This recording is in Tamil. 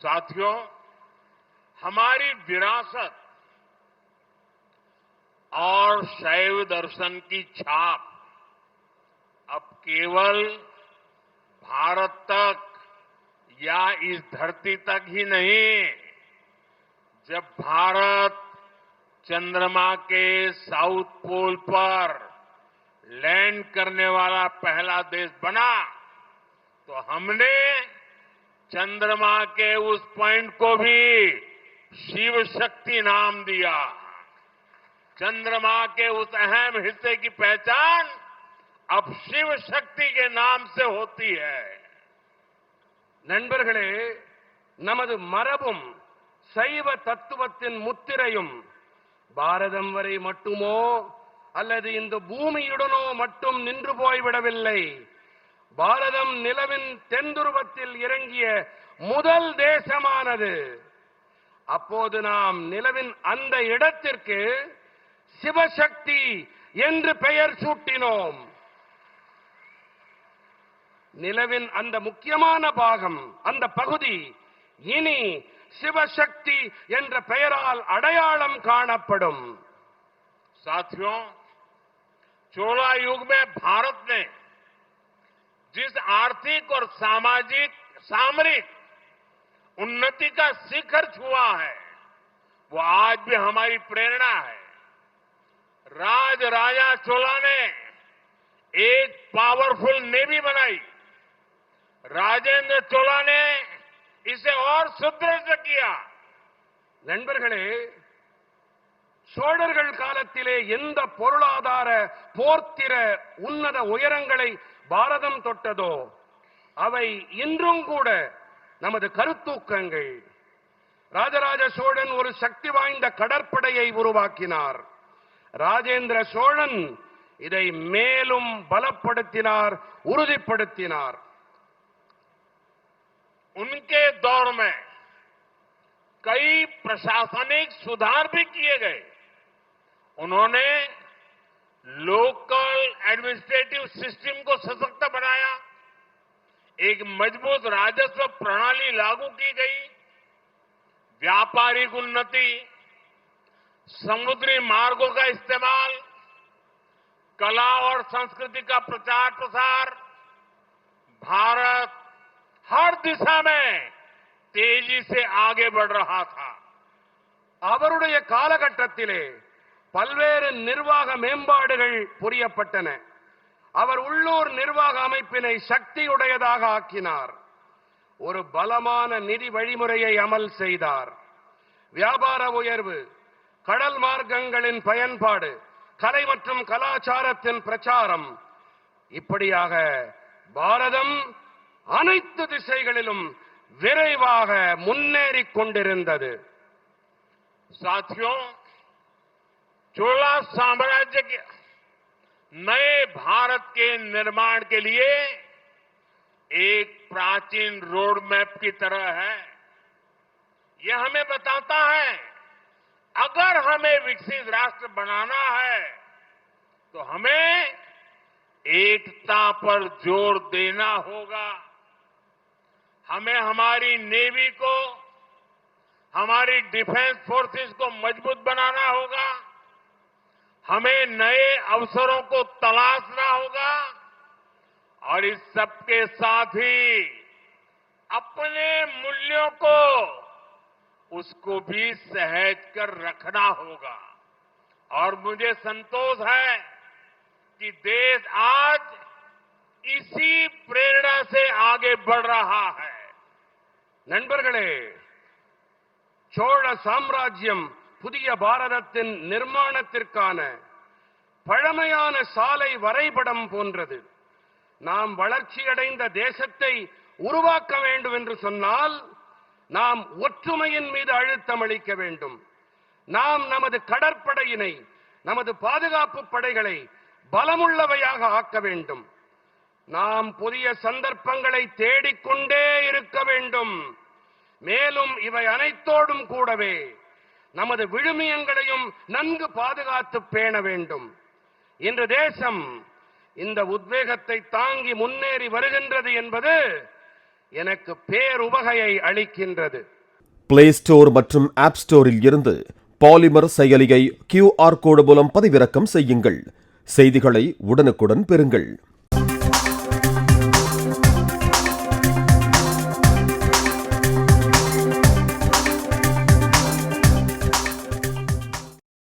साथियों, हमारी विरासत और शैव दर्शन की छाप अब केवल भारत तक या इस धरती तक ही नहीं, जब भारत चंद्रमा के साउथ पोल पर लैंड करने वाला पहला देश बना, तो हमने चंद्रमा के उस पॉइंट को भी शिव शक्ति नाम दिया। चंद्रमा के उस अहम हिस्से की पहचान अब शिव शक्ति के नाम से होती है। நண்பர்களே, நமது மரபும் சைவ தத்துவத்தின் முத்திரையும் பாரதம் வரை மட்டுமோ அல்லது இந்த பூமியுடனோ மட்டும் நின்று போய்விடவில்லை. பாரதம் நிலவின் தென்துருவத்தில் இறங்கிய முதல் தேசமானது. அப்போது நாம் நிலவின் அந்த இடத்திற்கு சிவசக்தி என்று பெயர் சூட்டினோம். நிலவின் அந்த முக்கியமான பாகம், அந்த பகுதி இனி சிவசக்தி என்ற பெயரால் அடையாளம் காணப்படும். साथियों, चोला युग में भारत ने जिस आर्थिक और सामरिक उन्नति का शिखर छुआ है, वो आज भी हमारी प्रेरणा है। राजा चोला ने एक पावरफुल नेवी बनाई। राजेंद्र चोला ने इसे और सुदृढ़ किया. நண்பர்களே, சோழர்கள் காலத்திலே எந்த பொருளாதார போர்த்திர உன்னத உயரங்களை பாரதம் தொட்டதோ அவை இன்றும் கூட நமது கருத்தூக்கங்கள். ராஜராஜ சோழன் ஒரு சக்தி வாய்ந்த கடற்படையை உருவாக்கினார். ராஜேந்திர சோழன் இதை மேலும் பலப்படுத்தினார், உறுதிப்படுத்தினார். उनके दौर में कई प्रशासनिक सुधार भी किए गए. उन्होंने लोकल एडमिनिस्ट्रेटिव सिस्टम को सशक्त बनाया. एक मजबूत राजस्व प्रणाली लागू की गई. व्यापारिक उन्नति, समुद्री मार्गों का इस्तेमाल, कला और संस्कृति का प्रचार प्रसार. भारत हर दिशा में तेजी से आगे बढ़ रहा था. அவருடைய காலகட்டத்திலே பல்வேறு நிர்வாக மேம்பாடுகள் புரியப்பட்டன. அவர் உள்ளூர் நிர்வாக அமைப்பினை சக்தியுடையதாக ஆக்கினார். ஒரு பலமான நிதி வழிமுறையை அமல் செய்தார். வியாபார உயர்வு, கடல் மார்க்கங்களின் பயன்பாடு, கலை மற்றும் கலாச்சாரத்தின் பிரச்சாரம், இப்படியாக பாரதம் அனைத்து திசைகளிலும் விரைவாக முன்னேறிக் கொண்டிருந்தது. साथियों, चोला साम्राज्य के नए भारत के निर्माण के लिए एक प्राचीन रोड मैप की तरह है. यह हमें बताता है, अगर हमें विकसित राष्ट्र बनाना है तो हमें एकता पर जोर देना होगा. हमें हमारी नेवी को, हमारी डिफेंस फोर्सेस को मजबूत बनाना होगा. हमें नए अवसरों को तलाशना होगा और इस सबके साथ ही अपने मूल्यों को, उसको भी सहेज कर रखना होगा. और मुझे संतोष है कि देश आज इसी प्रेरणा से आगे बढ़ रहा है. நண்பர்களே, சோழ சாம்ராஜ்யம் புதிய பாரதத்தின் நிர்மாணத்திற்கான பழமையான சாலை வரைபடம் போன்றது. நாம் வளர்ச்சியடைந்த தேசத்தை உருவாக்க வேண்டும் என்று சொன்னால் நாம் ஒற்றுமையின் மீது அழுத்தம் அளிக்க வேண்டும். நாம் நமது கடற்படையினை, நமது பாதுகாப்பு படைகளை பலமுள்ளவையாக ஆக்க வேண்டும். நாம் புதிய சந்தர்ப்பங்களை தேடிக்கொண்டே இருக்க வேண்டும். மேலும் இவை அனைத்தோடும் கூடவே நமது விழுமியங்களையும் நன்கு பாதுகாத்து பேண வேண்டும். இன்று தேசம் இந்த உத்வேகத்தை தாங்கி முன்னேறி வருகின்றது என்பது எனக்கு பேருவகையை அளிக்கின்றது. பிளே ஸ்டோர் மற்றும் ஆப் ஸ்டோரில் இருந்து பாலிமர் செயலியை QR கோடு மூலம் பதிவிறக்கம் செய்யுங்கள். செய்திகளை உடனுக்குடன் பெறுங்கள்.